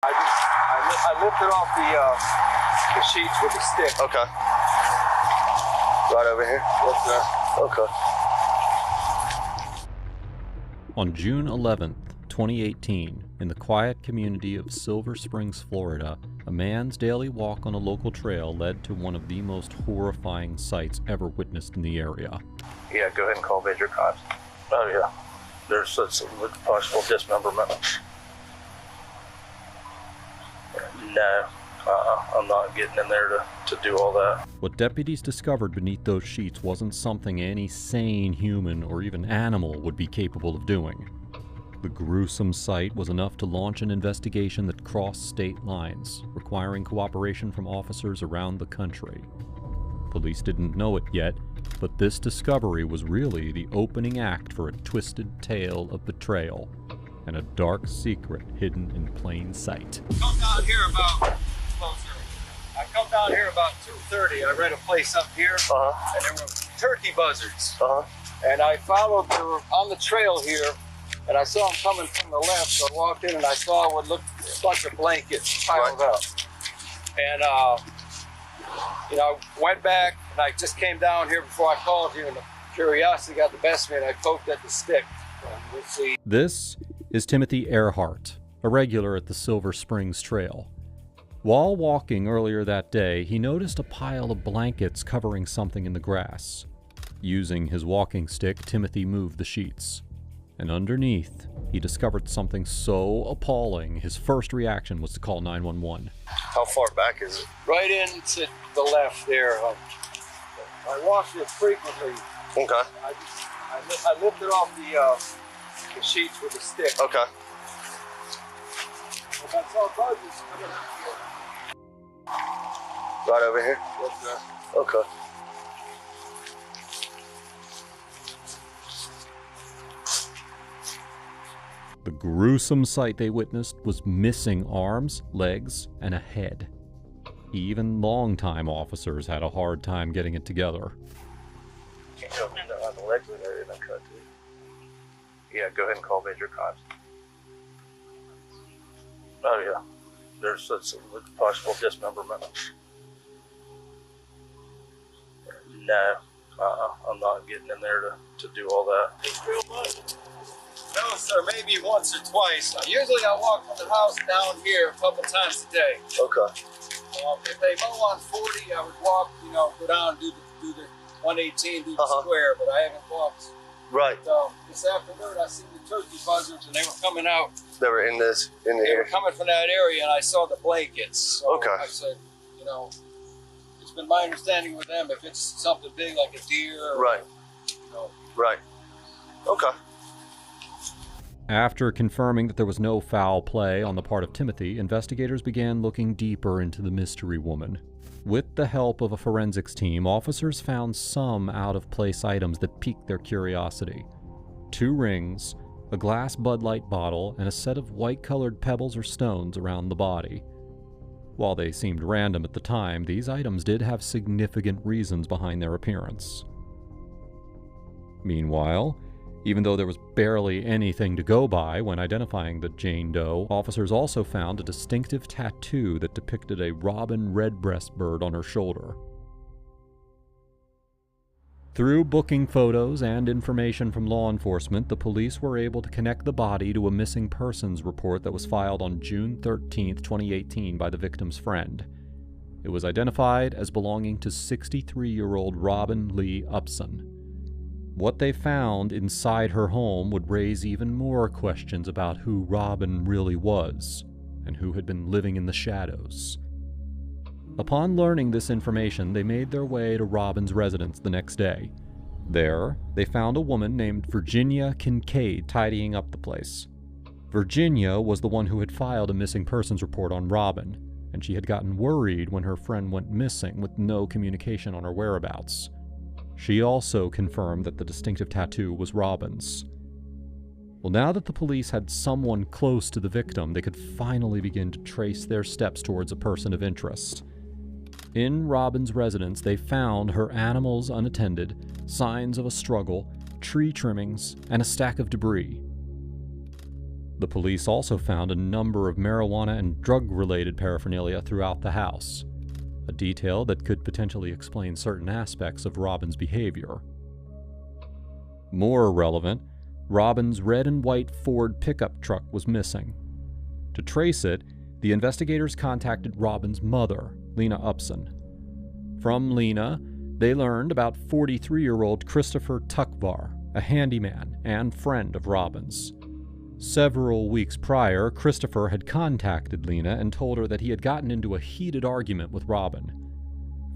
I lifted off the sheets with a stick. Okay. Right over here? Yes, sir. Okay. On June 11th, 2018, in the quiet community of Silver Springs, Florida, a man's daily walk on a local trail led to one of the most horrifying sights ever witnessed in the area. Yeah, go ahead and call major cops. Oh, yeah. There's some possible dismemberment. No, I'm not getting in there to do all that. What deputies discovered beneath those sheets wasn't something any sane human or even animal would be capable of doing. The gruesome sight was enough to launch an investigation that crossed state lines, requiring cooperation from officers around the country. Police didn't know it yet, but this discovery was really the opening act for a twisted tale of betrayal and a dark secret hidden in plain sight. Come down here about 2:30. I read a place up here, and there were turkey buzzards. And I followed, they were on the trail here, and I saw them coming from the left, so I walked in and I saw what looked a bunch of blankets piled up. And, you know, I went back, and I just came down here before I called you, and the curiosity got the best of me, and I poked at the stick. We'll see. This is Timothy Earhart, a regular at the Silver Springs Trail. While walking earlier that day, he noticed a pile of blankets covering something in the grass. Using his walking stick, Timothy moved the sheets. And underneath, he discovered something so appalling, his first reaction was to call 911. How far back is it? Right into the left there. I walk here frequently. Okay. I lifted off the sheets with a stick. Okay. I saw buzzards coming out here. Right over here? Yes, sir. Okay. The gruesome sight they witnessed was missing arms, legs, and a head. Even longtime officers had a hard time getting it together. Can't tell me that on the legs in there, and I tried to. Yeah, go ahead and call major cops. Oh, yeah. There's some possible dismemberment. No, I'm not getting in there to do all that. It's real money. No, sir, maybe once or twice. Usually I walk from the house down here a couple times a day. Okay. If they mow on 40, I would walk, you know, go down, do the 118, do the square, but I haven't walked. Right. This afternoon I seen the turkey buzzards, and they were coming out. They were in the They were coming from that area, and I saw the blankets. So okay. I said, you know, it's been my understanding with them, if it's something big like a deer. Or, right. You know. Right. Okay. After confirming that there was no foul play on the part of Timothy, investigators began looking deeper into the mystery woman. With the help of a forensics team, officers found some out-of-place items that piqued their curiosity. 2 rings, a glass Bud Light bottle, and a set of white-colored pebbles or stones around the body. While they seemed random at the time, these items did have significant reasons behind their appearance. Meanwhile, even though there was barely anything to go by when identifying the Jane Doe, officers also found a distinctive tattoo that depicted a robin redbreastbird on her shoulder. Through booking photos and information from law enforcement, the police were able to connect the body to a missing persons report that was filed on June 13, 2018 by the victim's friend. It was identified as belonging to 63-year-old Robin Lee Upson. What they found inside her home would raise even more questions about who Robin really was, and who had been living in the shadows. Upon learning this information, they made their way to Robin's residence the next day. There, they found a woman named Virginia Kincaid tidying up the place. Virginia was the one who had filed a missing persons report on Robin, and she had gotten worried when her friend went missing with no communication on her whereabouts. She also confirmed that the distinctive tattoo was Robin's. Well, now that the police had someone close to the victim, they could finally begin to trace their steps towards a person of interest. In Robin's residence, they found her animals unattended, signs of a struggle, tree trimmings, and a stack of debris. The police also found a number of marijuana and drug-related paraphernalia throughout the house, a detail that could potentially explain certain aspects of Robin's behavior. More relevant, Robin's red and white Ford pickup truck was missing. To trace it, the investigators contacted Robin's mother, Lena Upson. From Lena, they learned about 43-year-old Christopher Tuckvar, a handyman and friend of Robin's. Several weeks prior, Christopher had contacted Lena and told her that he had gotten into a heated argument with Robin.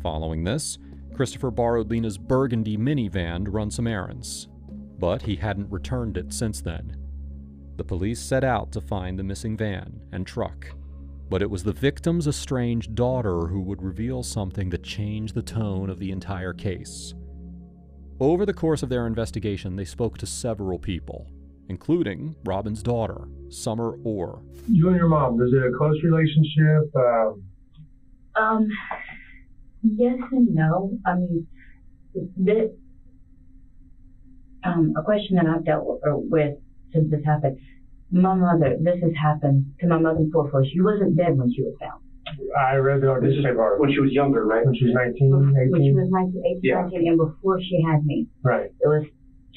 Following this, Christopher borrowed Lena's burgundy minivan to run some errands, but he hadn't returned it since then. The police set out to find the missing van and truck, but it was the victim's estranged daughter who would reveal something that changed the tone of the entire case. Over the course of their investigation, they spoke to several people, including Robin's daughter, Summer Orr. You and your mom, is it a close relationship? Yes and no. I mean, a question that I've dealt with since this happened. My mother, this has happened to my mother before. She wasn't dead when she was found. I read the newspaper. When she was younger, right? When she was 19, 18? When she was 19, 18, Yeah. 19, and before she had me. Right. It was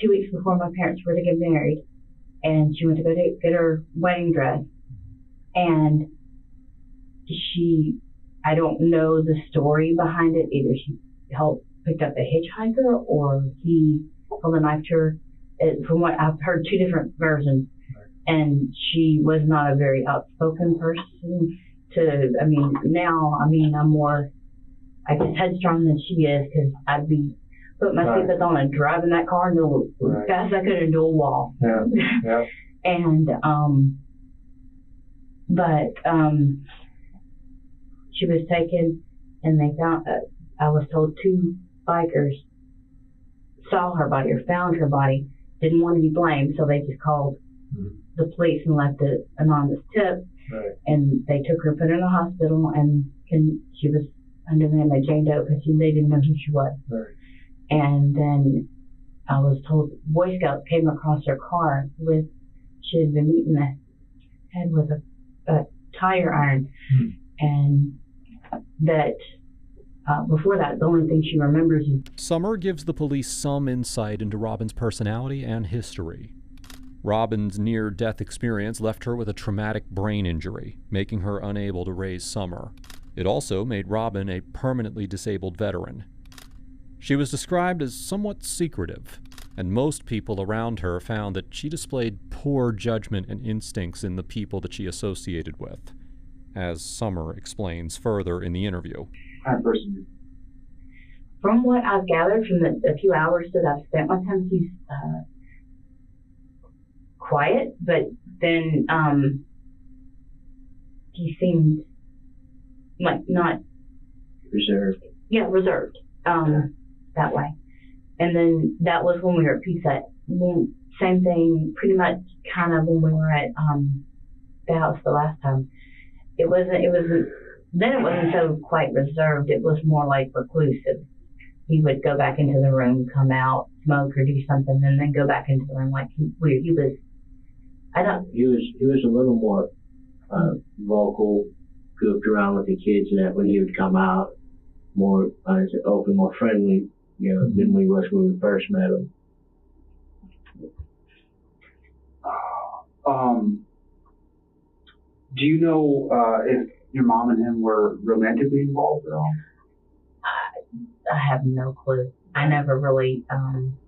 2 weeks before my parents were to get married, and she went to go get her wedding dress, and I don't know the story behind it. Either she picked up a hitchhiker, or he held a knife to her. From what I've heard, two different versions. And she was not a very outspoken person now, I'm more, I guess, headstrong than she is, because I'd be putting my seatbelt on and driving that car and go as fast as I could into a wall. Yeah, yeah. And, she was taken, and they found, I was told 2 bikers saw her body or found her body, didn't want to be blamed, so they just called the police and left an anonymous tip. Right. And they took her, put her in a hospital, and she was under the name of Jane Doe because they didn't know who she was. Right. And then I was told Boy Scouts came across her car she had been beaten the head with a tire iron, and that before that, the only thing she remembers is... Summer gives the police some insight into Robin's personality and history. Robin's near-death experience left her with a traumatic brain injury, making her unable to raise Summer. It also made Robin a permanently disabled veteran. She was described as somewhat secretive, and most people around her found that she displayed poor judgment and instincts in the people that she associated with, as Summer explains further in the interview. Person. From what I've gathered from the few hours that I've spent with him, he's quiet, but then he seemed like not Reserved. Yeah, reserved. That way. And then that was when we were at Pizza. Same thing, pretty much kind of when we were at the house the last time. It wasn't so quite reserved. It was more like reclusive. He would go back into the room, come out, smoke or do something, and then go back into the room like he was. He was a little more vocal, goofed around with the kids, and that when he would come out, more open, more friendly, than we was when we first met him. Do you know if your mom and him were romantically involved at all? I have no clue. I never really.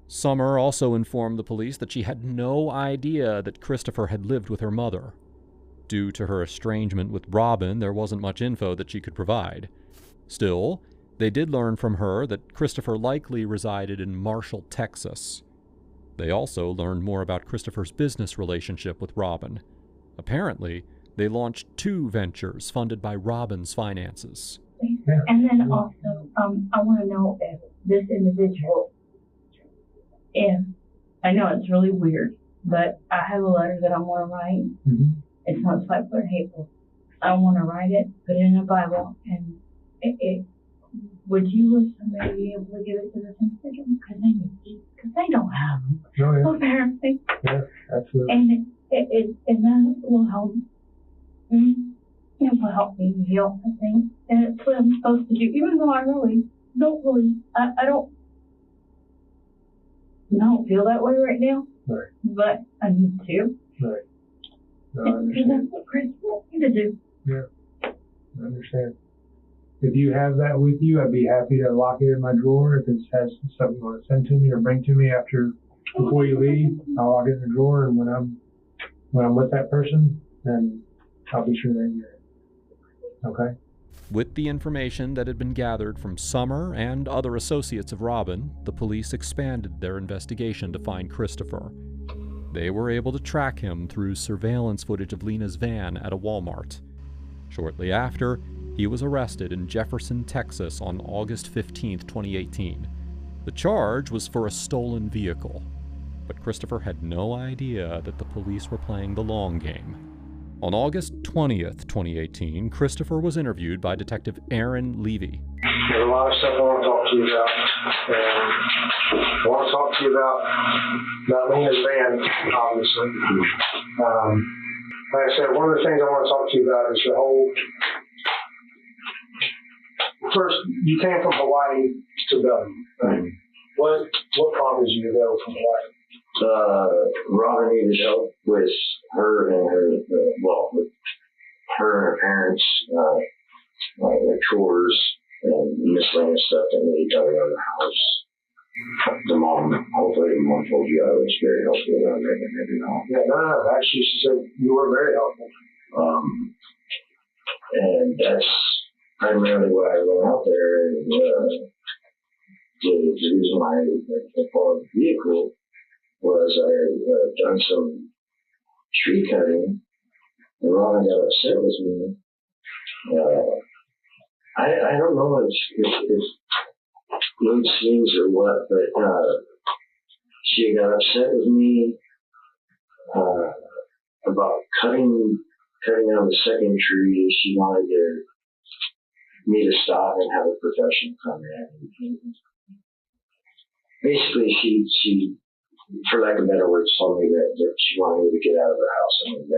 Summer also informed the police that she had no idea that Christopher had lived with her mother. Due to her estrangement with Robin, there wasn't much info that she could provide. Still, they did learn from her that Christopher likely resided in Marshall, Texas. They also learned more about Christopher's business relationship with Robin. Apparently, they launched 2 ventures funded by Robin's finances. Yeah. And then also, I want to know if this individual, I know it's really weird, but I have a letter that I want to write. Mm-hmm. It's not spiteful or hateful. I want to write it, put it in a Bible, and would you or somebody be able to give it to this individual? Because they don't have them. Oh, yeah. Apparently. Yeah, absolutely. And And that will help. It will help me heal, I think. And it's what I'm supposed to do, even though I don't feel that way right now. Right. But I need to. Right. No, I And understand. that's what Chris wants me to do. Yeah, I understand. If you have that with you, I'd be happy to lock it in my drawer. If it has something you want to send to me or bring to me before you leave, I'll lock it in the drawer. And when I'm with that person, then I'll be sure they get it. Okay. With the information that had been gathered from Summer and other associates of Robin, the police expanded their investigation to find Christopher. They were able to track him through surveillance footage of Lena's van at a Walmart. Shortly after, he was arrested in Jefferson, Texas on August 15, 2018. The charge was for a stolen vehicle, but Christopher had no idea that the police were playing the long game. On August 20th, 2018, Christopher was interviewed by Detective Aaron Levy. There's a lot of stuff I want to talk to you about. And I want to talk to you about Lena's van, obviously. Like I said, one of the things I want to talk to you about is the whole... First, you came from Hawaii to Belgium. Right? What prompted you to go from Hawaii? Robin needed help with her and with her and her parents, like chores and miscellaneous stuff that needed done around the house. Hopefully the mom told you I was very helpful around there, maybe not. Yeah, no, actually she said you were very helpful. And that's primarily why I went out there, and the reason why I bought the vehicle was I had done some tree cutting, and Robin got upset with me. I don't know if mood swings or what, but she got upset with me about cutting down the second tree. She wanted me to stop and have a professional come in. Basically, she, for lack of better words, told me that she wanted me to get out of the house. I mean,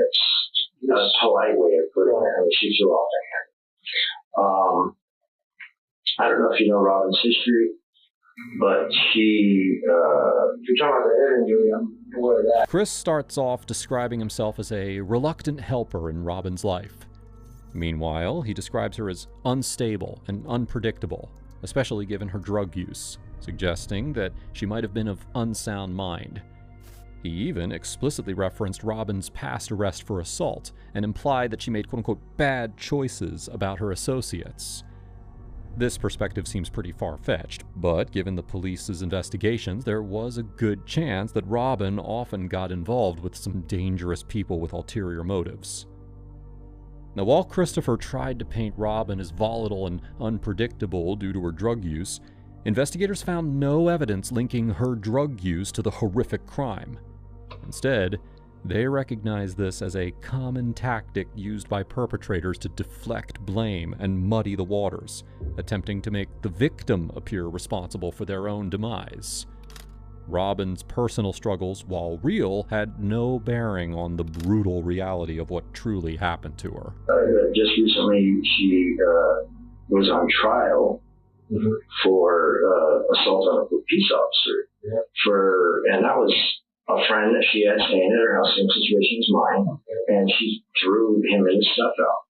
that's a polite way of putting it. I mean, she flew off the handle. I don't know if you know Robin's history, but she, if you're talking about the head injury, I'm aware of that. Chris starts off describing himself as a reluctant helper in Robin's life. Meanwhile, he describes her as unstable and unpredictable, especially given her drug use, suggesting that she might have been of unsound mind. He even explicitly referenced Robin's past arrest for assault and implied that she made quote-unquote bad choices about her associates. This perspective seems pretty far-fetched, but given the police's investigations, there was a good chance that Robin often got involved with some dangerous people with ulterior motives. Now, while Christopher tried to paint Robin as volatile and unpredictable due to her drug use, investigators found no evidence linking her drug use to the horrific crime. Instead, they recognized this as a common tactic used by perpetrators to deflect blame and muddy the waters, attempting to make the victim appear responsible for their own demise. Robin's personal struggles, while real, had no bearing on the brutal reality of what truly happened to her. Just recently, she was on trial for assault on a peace officer. And that was a friend that she had staying at her house, same situation as mine, and she threw him and his stuff out.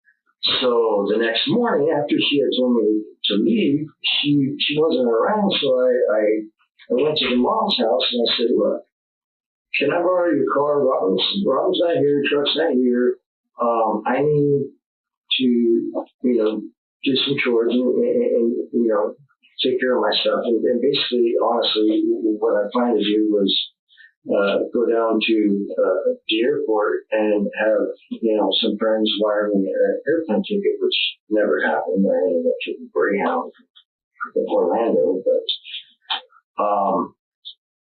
So the next morning, after she had told me to leave, she wasn't around, so I went to the mom's house and I said, look, can I borrow your car? Robin's not here, truck's not here. I need to, do some chores and take care of my stuff. And basically, honestly, what I planned to do was go down to the airport and have, some friends wire me an airplane ticket, which never happened. I ended up taking Greyhound from Orlando, but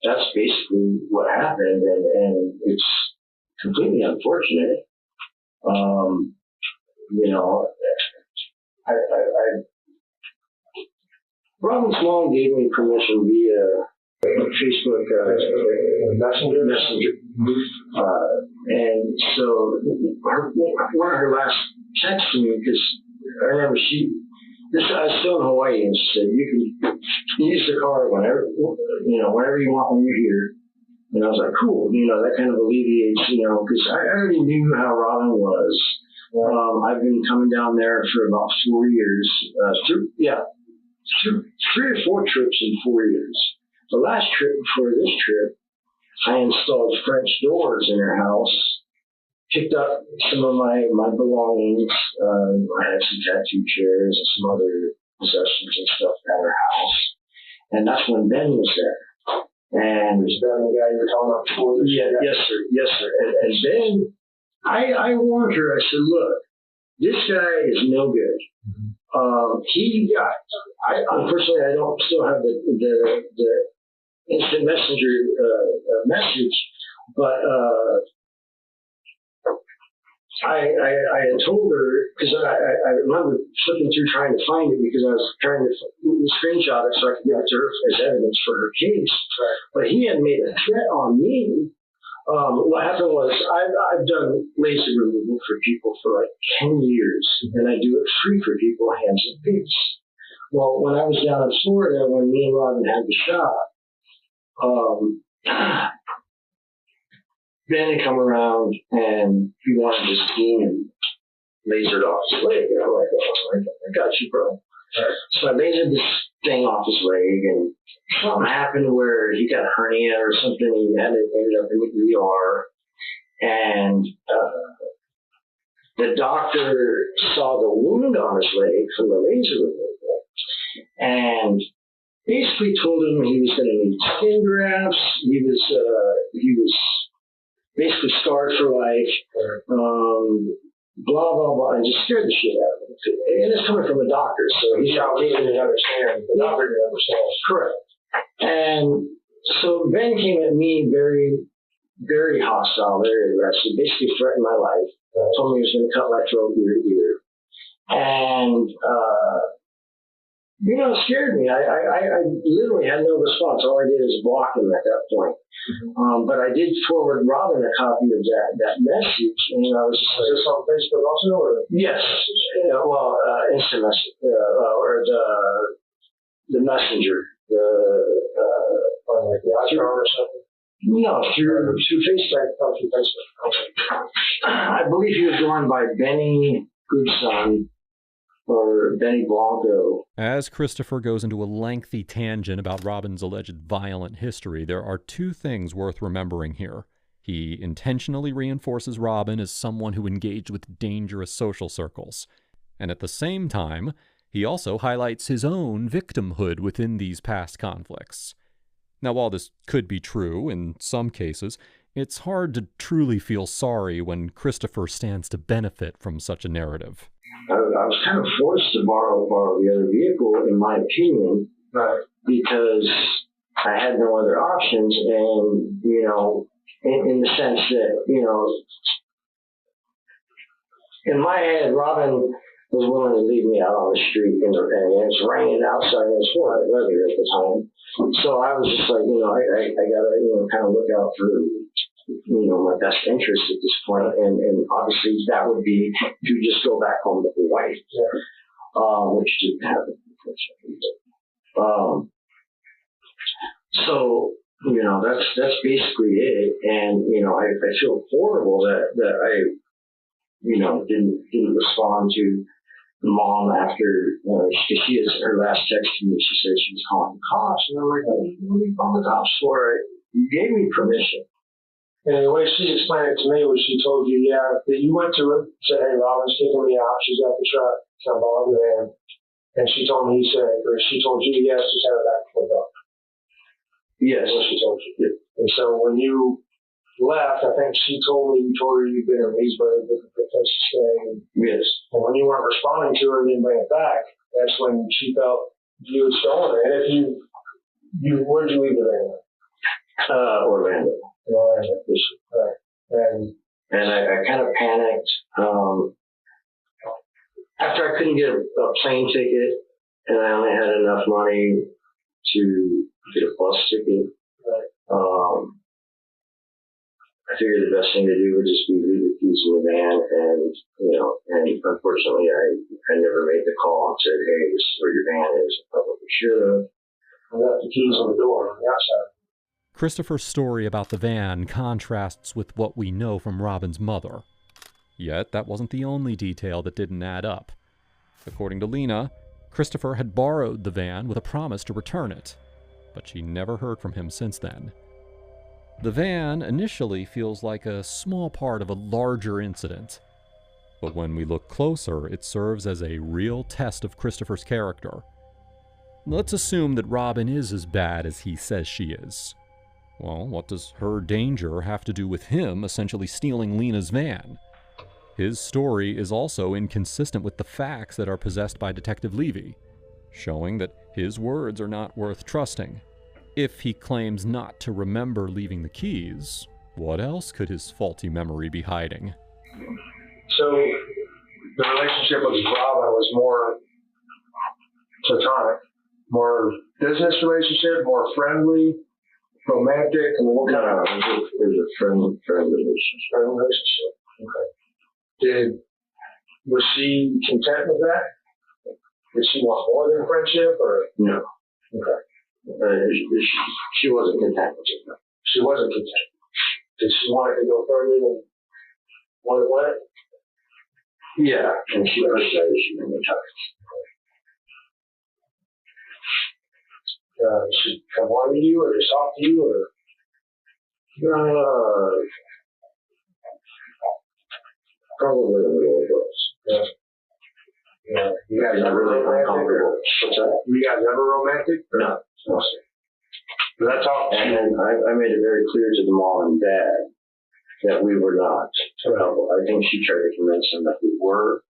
that's basically what happened, and it's completely unfortunate. Robin's mom gave me permission via Facebook Messenger. And so one of her last texts to me, because I remember I was still in Hawaii, and she said, you can use the car whenever you want when you're here. And I was like, cool, that kind of alleviates, because I already knew how Robin was. I've been coming down there for about 4 years. 3 or 4 trips in 4 years. The last trip before this trip, I installed French doors in her house, picked up some of my belongings. I had some tattoo chairs and some other possessions and stuff at her house. And that's when Ben was there. And Was Ben the guy you were talking about before? Yes, sir. And Ben, I warned her. I said, look, this guy is no good. Unfortunately, I don't still have the instant messenger message, but I had told her, because I remember flipping through trying to find it, because I was trying to screenshot it so I could give it to her as evidence for her case. Right. But he had made a threat on me. What happened was I've done laser removal for people for like 10 years, and I do it free for people, hands and feet. Well, when I was down in Florida, when me and Robin had the shot, Ben had come around and he wanted to ski and lasered off his leg. And I'm like, oh, I got you, bro. Right. So I lasered this thing off his leg, and something happened where he got a hernia or something, and he ended up in the ER. And the doctor saw the wound on his leg from the laser removal, and basically told him he was going to need skin grafts. He was basically scarred for life. Blah blah blah, and just scared the shit out of him. And it's coming from a doctor, so he didn't understand. The doctor didn't understand. Correct. And so Ben came at me very, very hostile, very aggressive. Basically threatened my life. Told me he was going to cut my throat ear to ear. And it scared me. I literally had no response. All I did was block him at that point. But I did forward Robin a copy of that message, and I was just like, this on Facebook also, or? Yes. Instant message, or the messenger, Like the iPhone or something? No, through Facebook. Through Facebook. Okay. I believe he was going by Benny Goodson or Benny Blanco. As Christopher goes into a lengthy tangent about Robin's alleged violent history, there are two things worth remembering here. He intentionally reinforces Robin as someone who engaged with dangerous social circles. And at the same time, he also highlights his own victimhood within these past conflicts. Now, while this could be true in some cases, it's hard to truly feel sorry when Christopher stands to benefit from such a narrative. I was kind of forced to borrow the other vehicle, in my opinion, because I had no other options. And, in the sense that, in my head, Robin was willing to leave me out on the street, and it's raining outside, and it's warm weather at the time. So I was just like, I got to, kind of look out for my best interest at this point, and obviously that would be to just go back home with the wife, which didn't happen, unfortunately. So that's basically it, and I feel horrible that I didn't respond to the mom after she has her last text to me. She said she was calling the cops, and I'm like, what are you calling the cops for? You gave me permission. And the way she explained it to me was she told you, that you went to her, said, hey, Robin's kicking me out. She's got the truck. Can I borrow the van? And she told me, she told you, yes, just have it back for the dog. Yes. That's what she told you. And so when you left, I think she told me you told her you'd been in Leesburg, looking for a place to stay. Yes. And when you weren't responding to her and didn't bring it back, that's when she felt you had stolen it. And if where'd you leave it at? Orlando. Right. And I kind of panicked. After I couldn't get a plane ticket, and I only had enough money to get a bus ticket. I figured the best thing to do would just be leave the keys in the van, and and unfortunately, I never made the call and said, "Hey, this is where your van is." I probably should have. I left the keys on the door on the outside. Christopher's story about the van contrasts with what we know from Robin's mother. Yet, that wasn't the only detail that didn't add up. According to Lena, Christopher had borrowed the van with a promise to return it, but she never heard from him since then. The van initially feels like a small part of a larger incident, but when we look closer, it serves as a real test of Christopher's character. Let's assume that Robin is as bad as he says she is. Well, what does her danger have to do with him essentially stealing Lena's van? His story is also inconsistent with the facts that are possessed by Detective Levy, showing that his words are not worth trusting. If he claims not to remember leaving the keys, what else could his faulty memory be hiding? So the relationship with Robin was more platonic, more business relationship, more friendly, romantic, and what kind of? It was a friendly relationship. Okay. Was she content with that? Did she want more than friendship, or no? Okay. She wasn't content with it. She wasn't content. Did she want it to go further than what it went? Yeah, and she appreciated it. She made times. She come on to you, or just talk to you, or probably a little bit. Yeah. Yeah. You guys ever really uncomfortable? What's that? You guys ever romantic? No. But that's all. And I made it very clear to the mom and dad that we were not. Well, I think she tried to convince them that we were,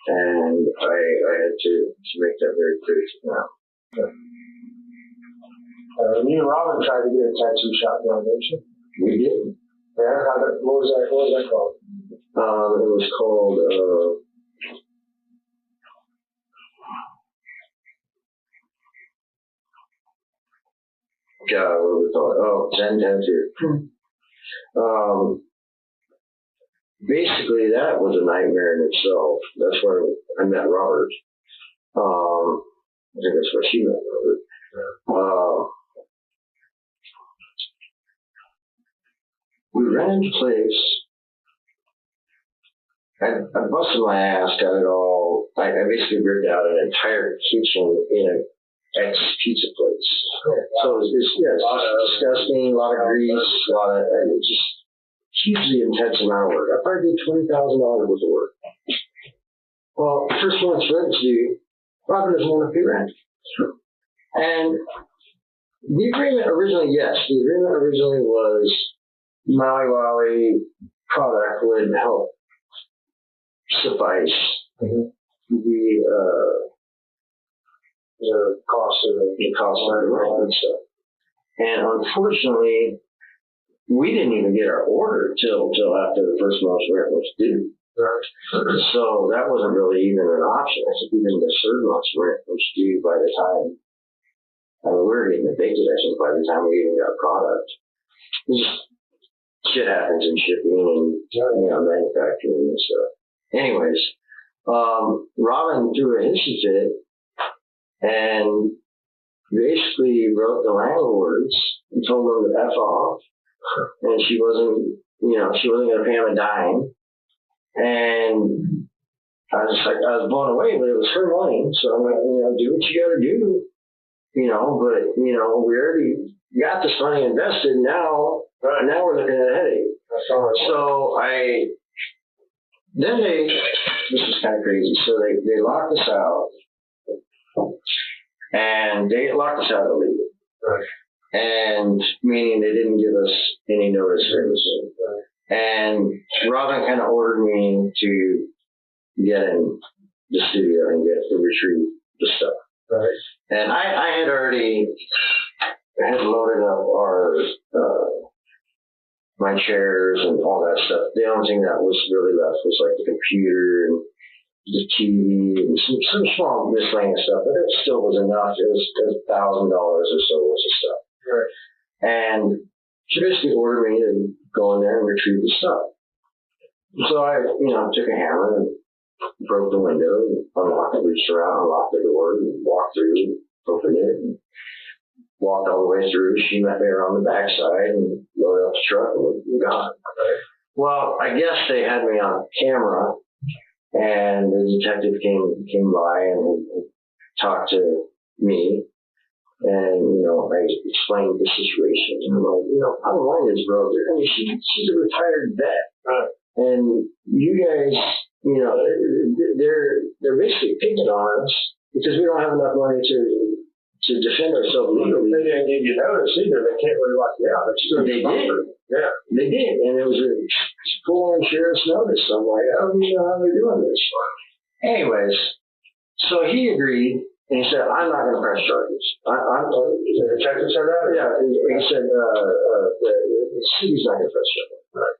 and I had to make that very clear to them. Okay. Me and Robin tried to get a tattoo shop down, didn't you? We did. Yeah. What was that called? It was called. God, what was it called? Oh, Zen Tattoo. Basically, that was a nightmare in itself. That's where I met Robert. I think that's where she met Robert. We rented a place. I busted my ass, got it all. I basically ripped out an entire kitchen in an ex-pizza place. So it's disgusting, a lot of grease, just hugely intense amount of work. I probably did $20,000 worth of work. Well, the first month's rent due, Robin doesn't want to pay rent. And the agreement originally was Maui Wowie product would help suffice the cost of the rent and stuff. And unfortunately, we didn't even get our order till after the first month's rent was due. So that wasn't really even an option. I think even the third month's rent was due by the time. I mean, we were getting evicted, I think, by the time we even got product. Just shit happens in shipping and manufacturing and stuff. Anyways, Robin threw a hissy fit and basically wrote the landlords and told them to F off. And she wasn't going to pay him a dime. And I was blown away, but it was her money. So I'm like, do what you got to do. But, we already got this money invested. Now we're looking at a headache. So this is kind of crazy. So they locked us out. And they locked us out illegally. Right. And meaning they didn't give us any notice or anything. Right. And Robin kind of ordered me to get in the studio and retrieve the stuff. Right. And I had already loaded up our my chairs and all that stuff. The only thing that was really left was like the computer and the TV, and some small miscellaneous stuff, but it still was enough. It was $1,000 or so worth of stuff. Right. And she basically ordered me to go in there and retrieve the stuff. So I, took a hammer and broke the window and unlocked it, reached around, unlocked the door, and walked through, and opened it, and walked all the way through. She met me around the backside and loaded up the truck and we're gone. Well, I guess they had me on camera, and the detective came by and talked to me, and I explained the situation. And I'm like, bottom line is, bro, she's a retired vet, and you guys, they're basically picking on us because we don't have enough money to defend ourselves legally. They didn't give you notice either. They can't really lock you out. They did. Yeah. They did. And it was a full-on sheriff's notice. I'm like, I don't even know how they're doing this. Anyways, so he agreed, and he said, I'm not going to press charges. The detective said that? Yeah. He said, the city's not going to press charges. Right.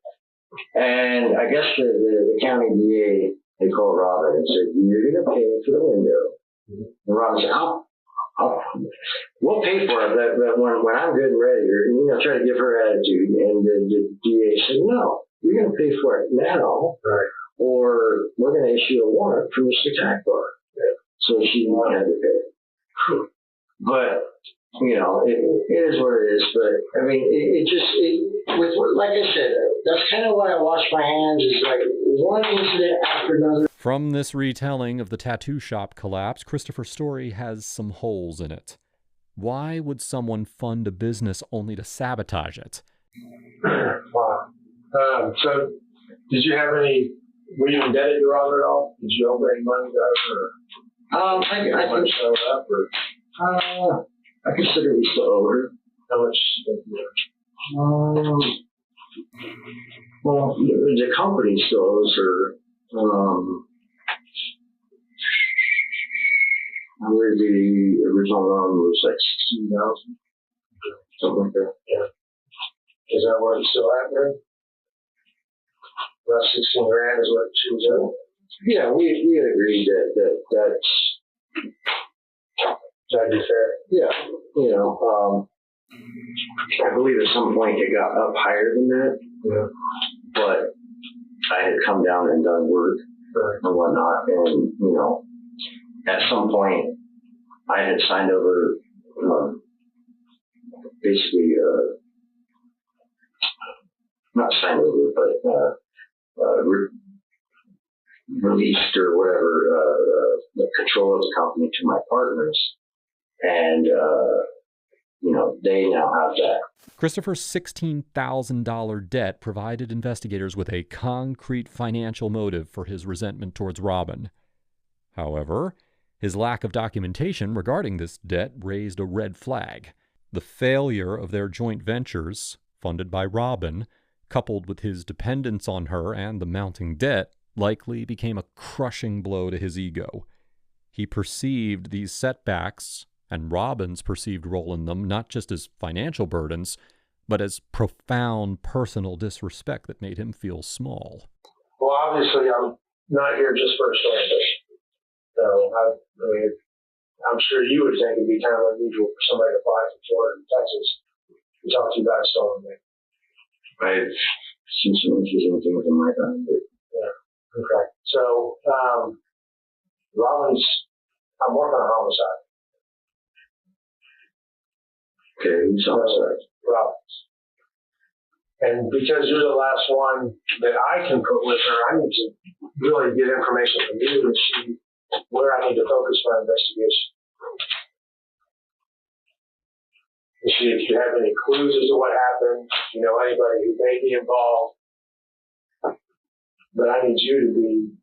And I guess the county DA, they called Robin and said, you're going to pay for the window. Mm-hmm. And Robin said, we'll pay for it, but when I'm good and ready, or try to give her attitude. And the DA said, no, you're going to pay for it now, right, or we're going to issue a warrant for Mr. Takbar. Yeah. So she had to pay. But it is what it is. But I mean, like I said, that's kind of why I wash my hands. Is like one incident after another. From this retelling of the tattoo shop collapse, Christopher's story has some holes in it. Why would someone fund a business only to sabotage it? Wow. So, did you have any? Were you indebted to Robert at all? Did you owe any money to her? I consider we still owe her. How much? Well, the company still owes her. Where the original loan was like $16,000, something like that. Yeah. Is that where it's still at there? About $16,000 is what she was owed. Yeah, we had agreed that's. That'd be fair. Yeah, I believe at some point it got up higher than that. Yeah. But I had come down and done work and whatnot, and at some point I had signed over, basically, not signed over, but released or whatever the control of the company to my partners, and they now have that. Christopher's $16,000 debt provided investigators with a concrete financial motive for his resentment towards Robin. However, his lack of documentation regarding this debt raised a red flag. The failure of their joint ventures, funded by Robin, coupled with his dependence on her and the mounting debt, likely became a crushing blow to his ego. He perceived these setbacks, and Robin's perceived role in them, not just as financial burdens, but as profound personal disrespect that made him feel small. Well, obviously, I'm not here just for a story. So, I'm sure you would think it'd be kind of unusual for somebody to fly from Florida to Texas to talk to you about a stolen thing. I've seen some interesting things in my time. Yeah. Okay. So, I'm working on homicide. Okay, who's homicide? Robin's. And because you're the last one that I can put with her, I need to really get information from you and see where I need to focus my investigation. To see if you have any clues as to what happened, anybody who may be involved. But I need you to be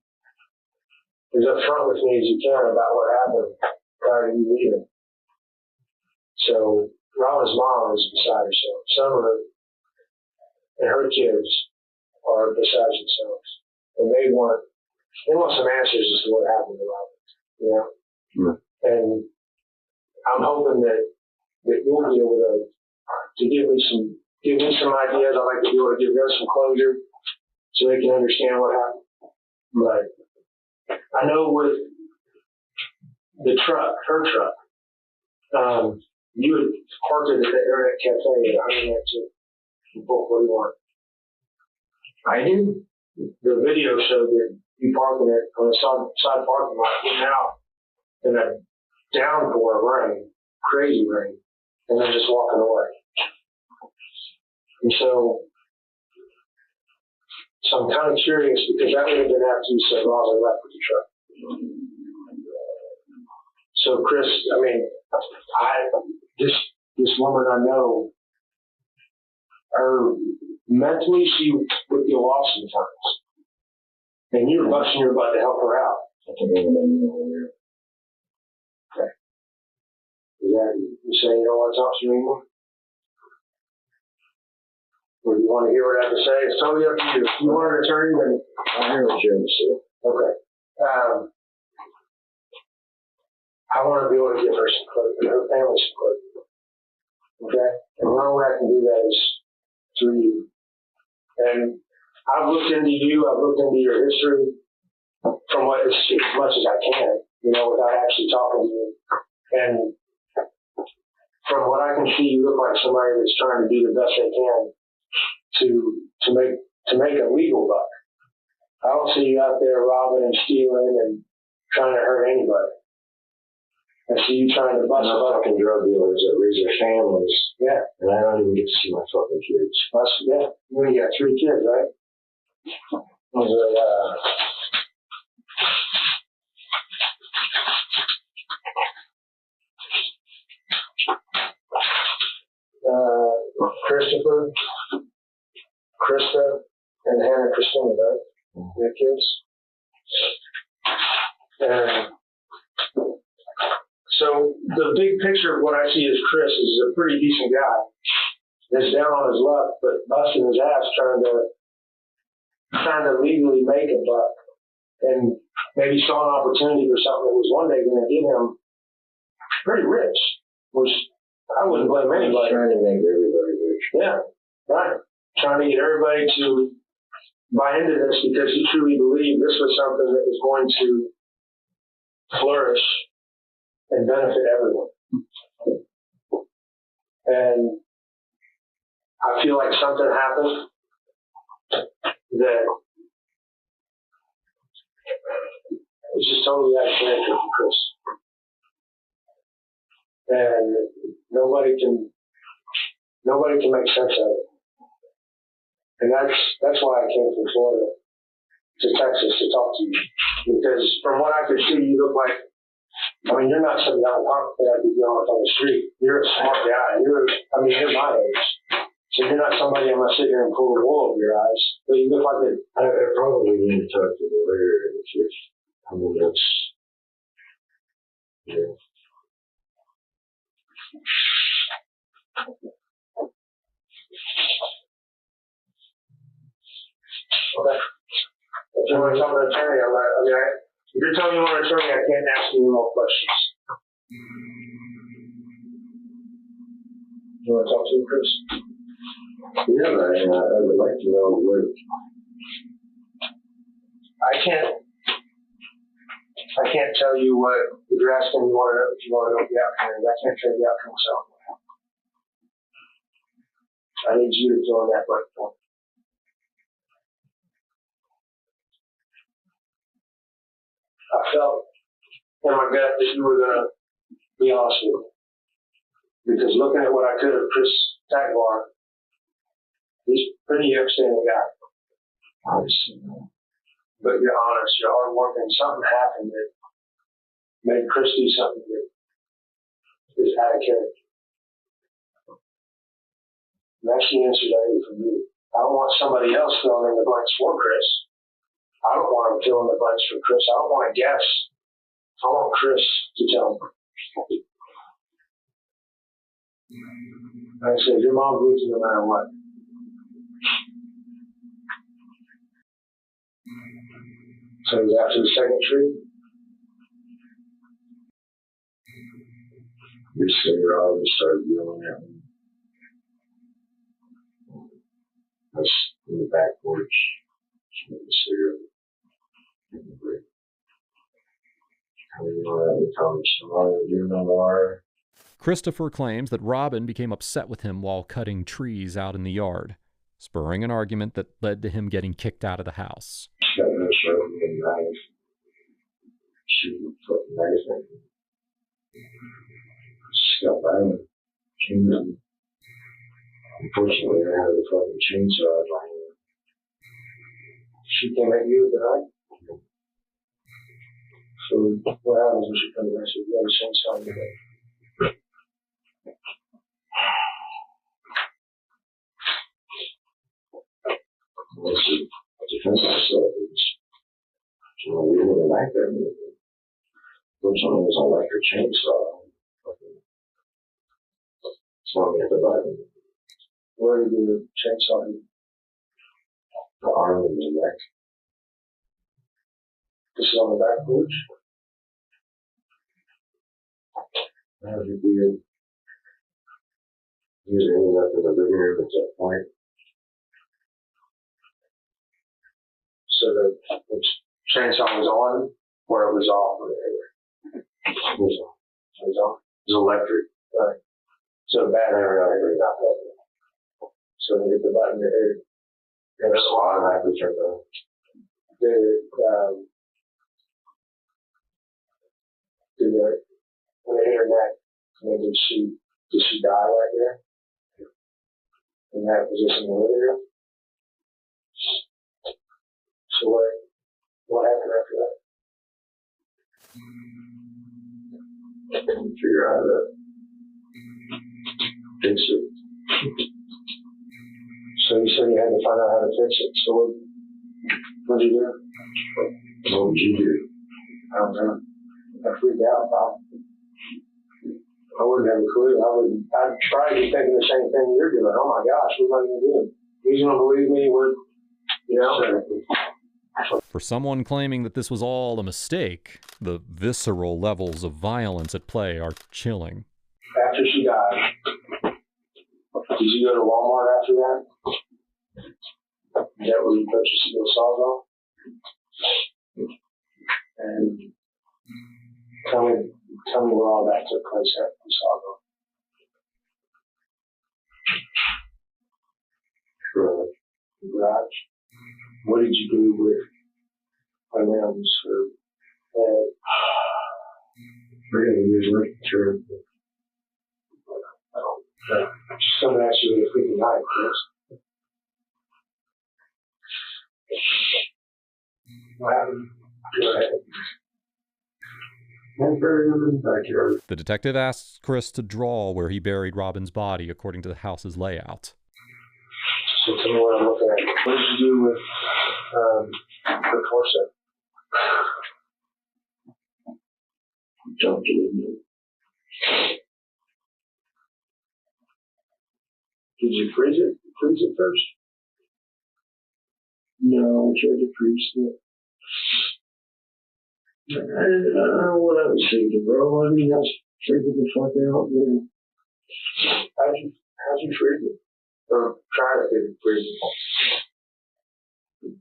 as upfront with me as you can about what happened prior to you leaving. So Robin's mom is beside herself. Some of her and her kids are beside themselves, and they want some answers as to what happened to Robin. Yeah. And I'm hoping that you'll be able to give me some ideas. I'd like to be able to give them some closure so they can understand what happened. But I know with the truck, her truck, you had parked it at the Internet Cafe at 119 441. I did. The video showed that you parking it on the side parking lot, getting out in a downpour of rain, crazy rain, and then just walking away. And so I'm kind of curious because that would have been after you said Robin left with the truck. So Chris, I mean, this woman I know, mentally she would get lost sometimes. And you were busting your butt to help her out. Okay. You say you don't want to talk to me anymore? Or do you want to hear what I have to say? It's totally up to you. If you want an attorney, then I'll hear what you have to say. Okay. I want to be able to give her some closure, her family some closure. Okay? And the only way I can do that is through you. And I've looked into you, I've looked into your history from as much as I can, without actually talking to you. And from what I can see, you look like somebody that's trying to do the best they can to make a legal buck. I don't see you out there robbing and stealing and trying to hurt anybody. I see you trying to bust fucking drug dealers that raise their families. Yeah. And I don't even get to see my fucking kids. Yeah. You only got 3 kids, right? Was it, Christopher, Krista, and Hannah Christina, right? Your kids? And so the big picture of what I see as Chris is a pretty decent guy. That's down on his luck, but busting his ass trying to legally make a buck. And maybe saw an opportunity for something that was one day going to get him pretty rich, which I wouldn't blame anybody. Trying to make everybody rich. Yeah, right. Trying to get everybody to buy into this because he truly believed this was something that was going to flourish and benefit everyone. And I feel like something happened that was just totally accidental for Chris. And nobody can make sense of it. And that's why I came from Florida to Texas to talk to you. Because from what I could see, you look like, you're not some young punk that I'd be dealing with on the street. You're a smart guy. You're my age. So you're not somebody I'm going to sit here and pull the wool over your eyes. But you look like I probably need to talk to the lawyer. That's, yeah. Okay. If you want to talk to an attorney, if you're telling me you want an attorney, I can't ask you any more questions. You want to talk to him, Chris? Yeah, I would like to know where. I can't tell you what, if you're asking me if you want to know the outcome, I can't tell you the outcome myself. I need you to fill in that blank form. I felt in my gut that you were going to be honest with me. Because looking at what I could of Chris Tagbar, he's a pretty upstanding guy. Obviously. But you're honest, you're hardworking. Something happened that made Chris do something that is out of character. And that's the answer that I need from you. I don't want somebody else filling in the blanks for Chris. I don't want him filling the blanks for Chris. I don't want to guess. I want Chris to tell me. Like I said, your mom believes you no matter what. So is after the second tree? Your cigarette started yelling at me. I was in the back porch, smoking a cigarette, in the break. Christopher claims that Robin became upset with him while cutting trees out in the yard, spurring an argument that led to him getting kicked out of the house. She got no shirt and a knife. She fucking knife. She got violent. Came in. Unfortunately, I had a fucking chainsaw lying there. She came at you with the knife? So what happens when she comes at you? You have a chainsaw in your head. Defense myself is, we wouldn't like that. Fortunately, it was an electric chainsaw. It's not me at the button. Where did the chainsaw hit? The arm and the neck. This is on the back porch. That would be weird. Usually ended up in the living room at that point. So the chainsaw was on, or it was off. It was on. It was on. It was electric. Right. So the battery got that. So you hit the button, it was automatically turned on. When it hit her neck, did she die right there? In that position in the living room? So what happened after that? I couldn't figure out how to fix it. So you said you had to find out how to fix it. So what did you do? What would you do? I don't know. I freaked out, Bob. I wouldn't have a clue. I'd probably be thinking the same thing you're doing. Oh my gosh, what am I going to do? He's going to believe me? For someone claiming that this was all a mistake, the visceral levels of violence at play are chilling. After she died, did you go to Walmart after that? Is that where you purchased the sawzall? And tell me where all that took place at the sawzall. The garage. What did you do with my limbs for we're going to use work sure. Just coming at you with a freaking knife, Chris. What happened? Go ahead. And buried him in the backyard. The detective asks Chris to draw where he buried Robin's body according to the house's layout. So tell me what I'm looking at. What did you do with her torso? Don't believe me. Did you freeze it? Freeze it first? No, I tried to freeze it. I don't know what I was thinking, bro. I mean, I was freaking the fuck out, man. How'd you freeze it? Or try to freeze it?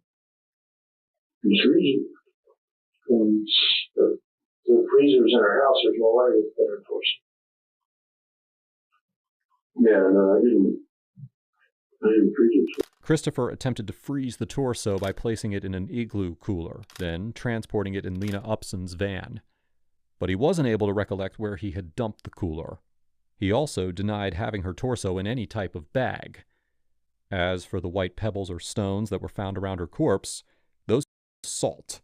You freeze it. And the freezer's in our house. There's no way to put her torso. Yeah, no, I didn't freeze it. Christopher attempted to freeze the torso by placing it in an igloo cooler, then transporting it in Lena Upson's van. But he wasn't able to recollect where he had dumped the cooler. He also denied having her torso in any type of bag. As for the white pebbles or stones that were found around her corpse, those were salt.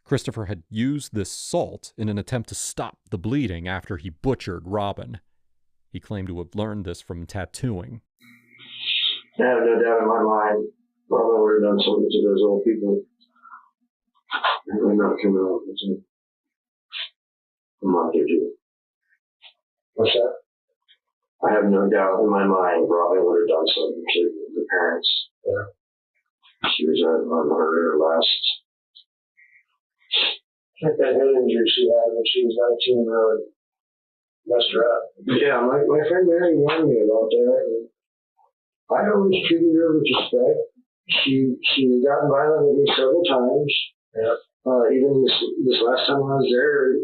Christopher had used this salt in an attempt to stop the bleeding after he butchered Robin. He claimed to have learned this from tattooing. I have no doubt in my mind, Robin would have done something to those old people. They're not coming out with me. I'm not there, too. What's that? I have no doubt in my mind Robin would have done something to the parents. Yeah. She was on her last. I think that head injury she had when she was 19 really messed her up. Yeah, my friend Mary warned me about that. I always treated her with respect. She had gotten violent with me several times. Yeah. Even this last time I was there,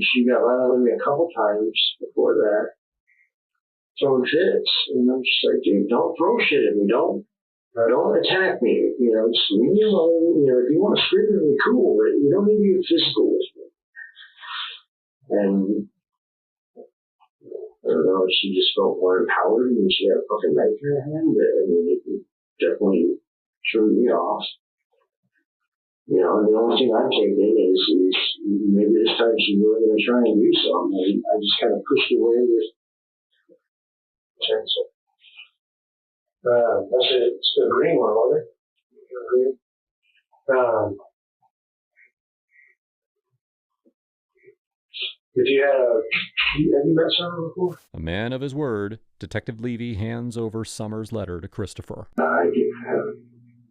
She got violent with me a couple times before that. Throwing fits. And I'm just like, dude, don't throw shit at me. Don't attack me. Just leave me alone. If you want to scream at me, cool, but you don't need to get physical with me. And I don't know, she just felt more empowered and she had a fucking knife in her hand. But it definitely threw me off. And the only thing I'm thinking is maybe this time she's really going to try and do something. I just kind of pushed away with pencil. That's it. It's the green one, wasn't it? Green. If you had have you met Summer before? A man of his word, Detective Levy hands over Summer's letter to Christopher. I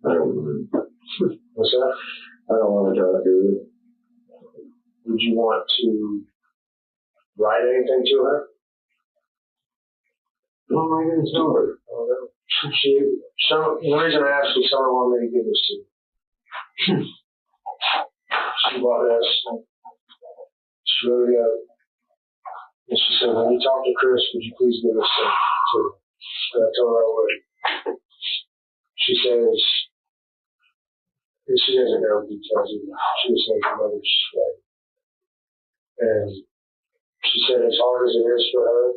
don't. What's that? I don't want to talk to her. Would you want to write anything to her? What am I going to tell her? The reason I asked is someone wanted me to give this to you. She bought this. She wrote it up. And she said, when you talk to Chris, would you please give this to her? And I told her I would. She says, she doesn't know details either. She just knows her mother's dead. And she said, as hard as it is for her,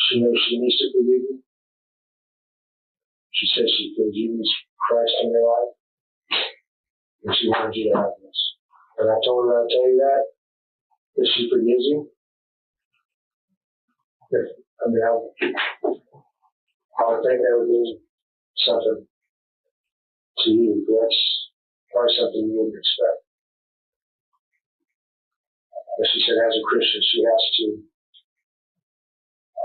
she knows she needs to forgive you. She says she feels you need Christ in her life. And she wanted you to have this. And I told her I'd tell you that. If she forgives you. I would think that would mean something to you. That's probably something you wouldn't expect. But she said, as a Christian, she has to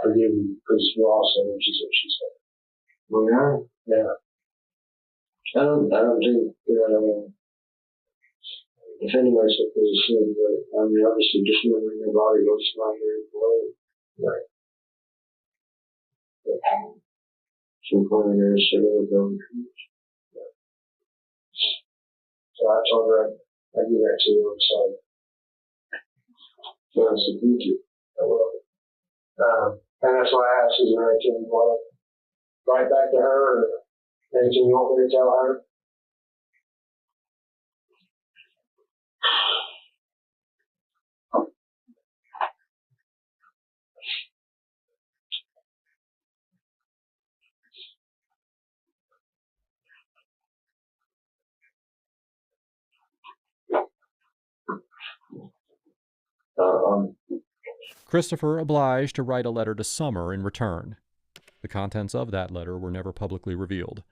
forgive you because you're also, she said. Well, yeah. I don't think, if anybody's supposed to sin, but obviously dismembering your body was not very below. Right. But some point in there, she really don't. So I told her I'd give that to you on Sunday. So I said, thank you. I will. And that's why I asked, is there anything you want to write back to her or anything you want me to tell her? Christopher obliged to write a letter to Summer in return. The contents of that letter were never publicly revealed.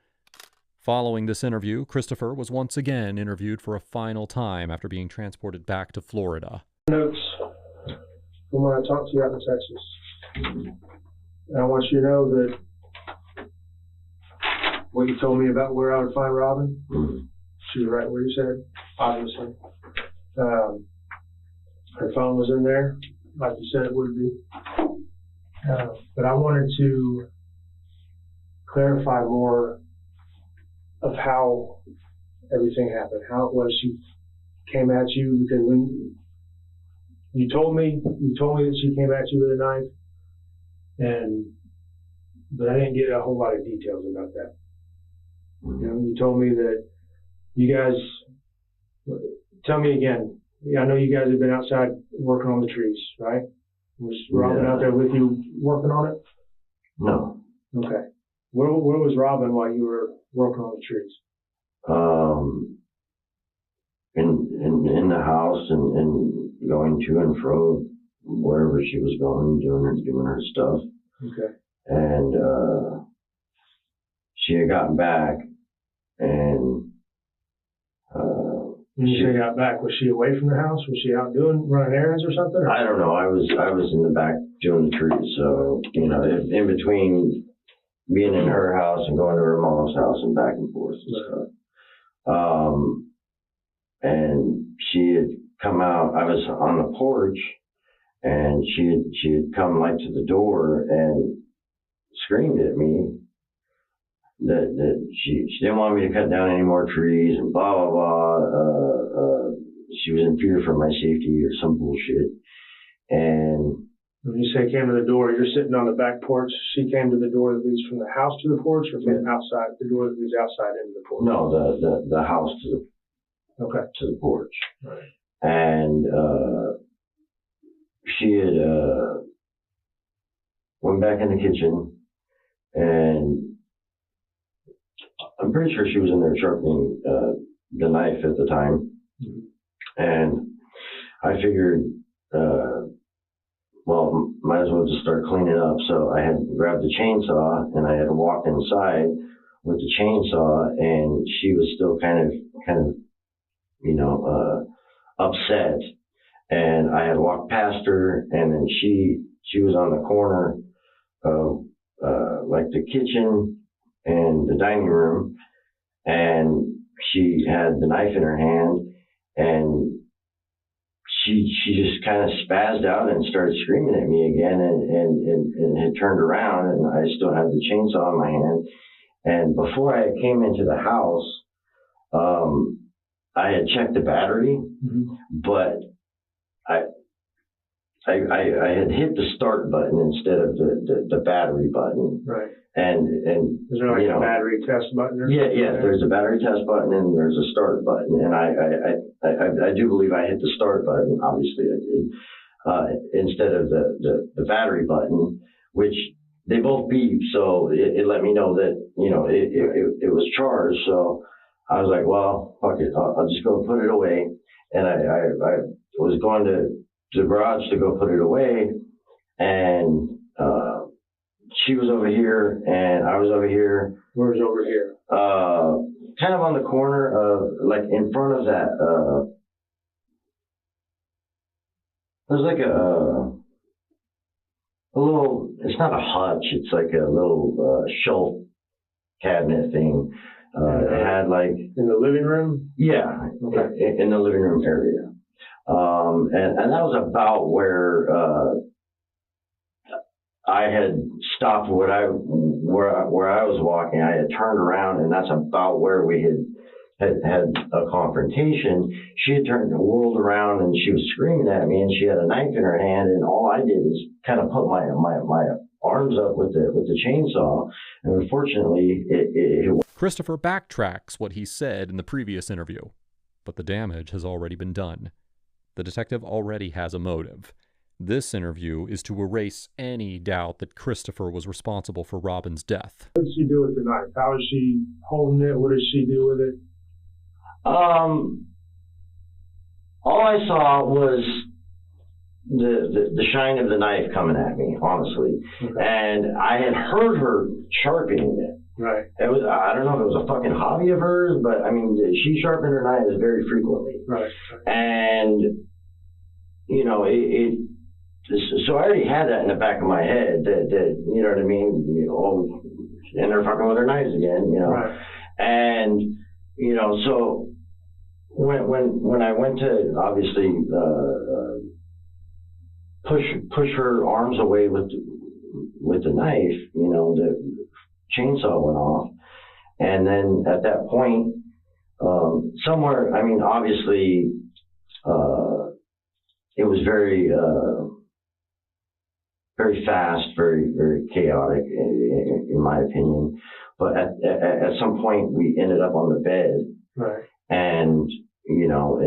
Following this interview, Christopher was once again interviewed for a final time after being transported back to Florida. Notes from when I talked to you out in Texas. And I want you to know that what you told me about where I would find Robin, she was right where you said, obviously. Her phone was in there, like you said it would be. But I wanted to clarify more of how everything happened, how it was she came at you, because when you told me that she came at you with a knife, but I didn't get a whole lot of details about that. You told me that you guys, tell me again. Yeah, I know you guys have been outside working on the trees, right? Was Robin out there with you working on it? No. Okay. Where was Robin while you were working on the trees? In the house and going to and fro wherever she was going, doing her stuff. Okay. And she had gotten back, and when you say got back, was she away from the house? Was she out running errands or something? Or? I don't know. I was in the back doing the trees, so in between being in her house and going to her mom's house and back and forth and stuff. And she had come out. I was on the porch, and she had come like to the door and screamed at me that she didn't want me to cut down any more trees and blah blah blah. she was in fear for my safety or some bullshit. And when you say came to the door, you're sitting on the back porch. She came to the door that leads from the house to the porch, or from outside, the door that leads outside into the porch? No, the house to the porch. Right. And she had went back in the kitchen, and I'm pretty sure she was in there sharpening the knife at the time. And I figured, well, might as well just start cleaning up. So I had grabbed the chainsaw, and I had walked inside with the chainsaw, and she was still kind of, you know, upset. And I had walked past her, and then she was on the corner of like the kitchen and the dining room, and she had the knife in her hand, and she just kind of spazzed out and started screaming at me again, and had turned around, and I still had the chainsaw in my hand. And before I came into the house, I had checked the battery, but I had hit the start button instead of the battery button. Right. And is there like a battery test button? Or something? Yeah. There's a battery test button and there's a start button, and I do believe I hit the start button. Obviously, I did instead of the battery button, which they both beep, so it let me know that, you know, it was charged. So I was like, well, fuck it, I'll just go put it away. And I was going to the garage to go put it away, and she was over here and I was over here. Where's over here? Kind of on the corner of, like, in front of that, there's like a little, it's not a hutch, it's like a little shelf cabinet thing. It had like... In the living room? Yeah, okay. In the living room area. And that was about where I had stopped where I was walking. I had turned around, and that's about where we had a confrontation. She had turned and whirled around, and she was screaming at me, and she had a knife in her hand, and all I did was kind of put my arms up with the chainsaw, and unfortunately it Christopher backtracks what he said in the previous interview, but the damage has already been done. The detective already has a motive. This interview is to erase any doubt that Christopher was responsible for Robin's death. What did she do with the knife? How is she holding it? What did she do with it? All I saw was the shine of the knife coming at me, honestly. Okay. And I had heard her sharpening it. Right. It was, I don't know if it was a fucking hobby of hers, but I mean, she sharpened her knives very frequently. Right. And, you know, so I already had that in the back of my head that you know what I mean? You know, and they're fucking with their knives again, you know. Right. And, you know, so when I went to obviously push her arms away with the knife, you know, the chainsaw went off, and then at that point, somewhere, I mean, obviously, it was very fast, very chaotic, in my opinion. But at some point, we ended up on the bed, right? And you know,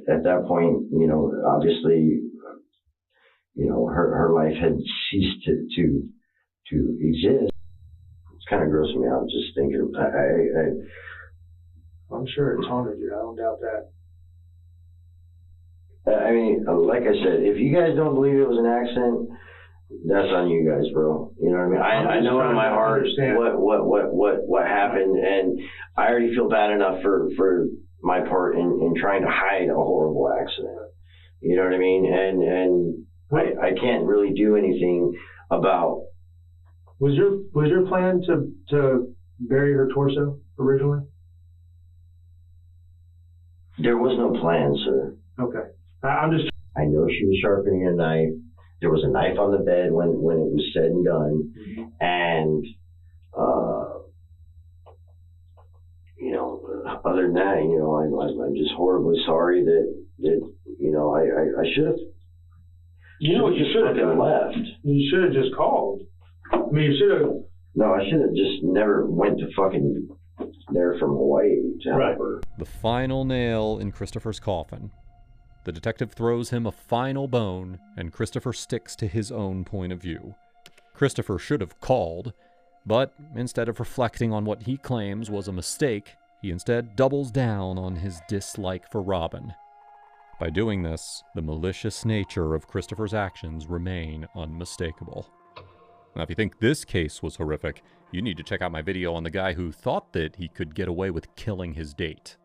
at that point, you know, obviously, you know, her life had ceased to exist. It's kind of grossing me out just thinking. I'm sure it's haunted you. I don't doubt that. I mean, like I said, if you guys don't believe it was an accident, that's on you guys, bro. You know what I mean? I know in my heart what happened, and I already feel bad enough for my part in trying to hide a horrible accident. You know what I mean? And I can't really do anything about. Was your plan to bury her torso originally? There was no plan, sir. Okay. I'm just. I know she was sharpening a knife. There was a knife on the bed when it was said and done, and you know, other than that, you know, I'm just horribly sorry that you know, I should have. You know what you should have done? Left. You should have just called. I mean, you should have. No, I should have just never went to fucking there from Hawaii to help her. The final nail in Christopher's coffin. The detective throws him a final bone, and Christopher sticks to his own point of view. Christopher should have called, but instead of reflecting on what he claims was a mistake, he instead doubles down on his dislike for Robin. By doing this, the malicious nature of Christopher's actions remain unmistakable. Now, if you think this case was horrific, you need to check out my video on the guy who thought that he could get away with killing his date.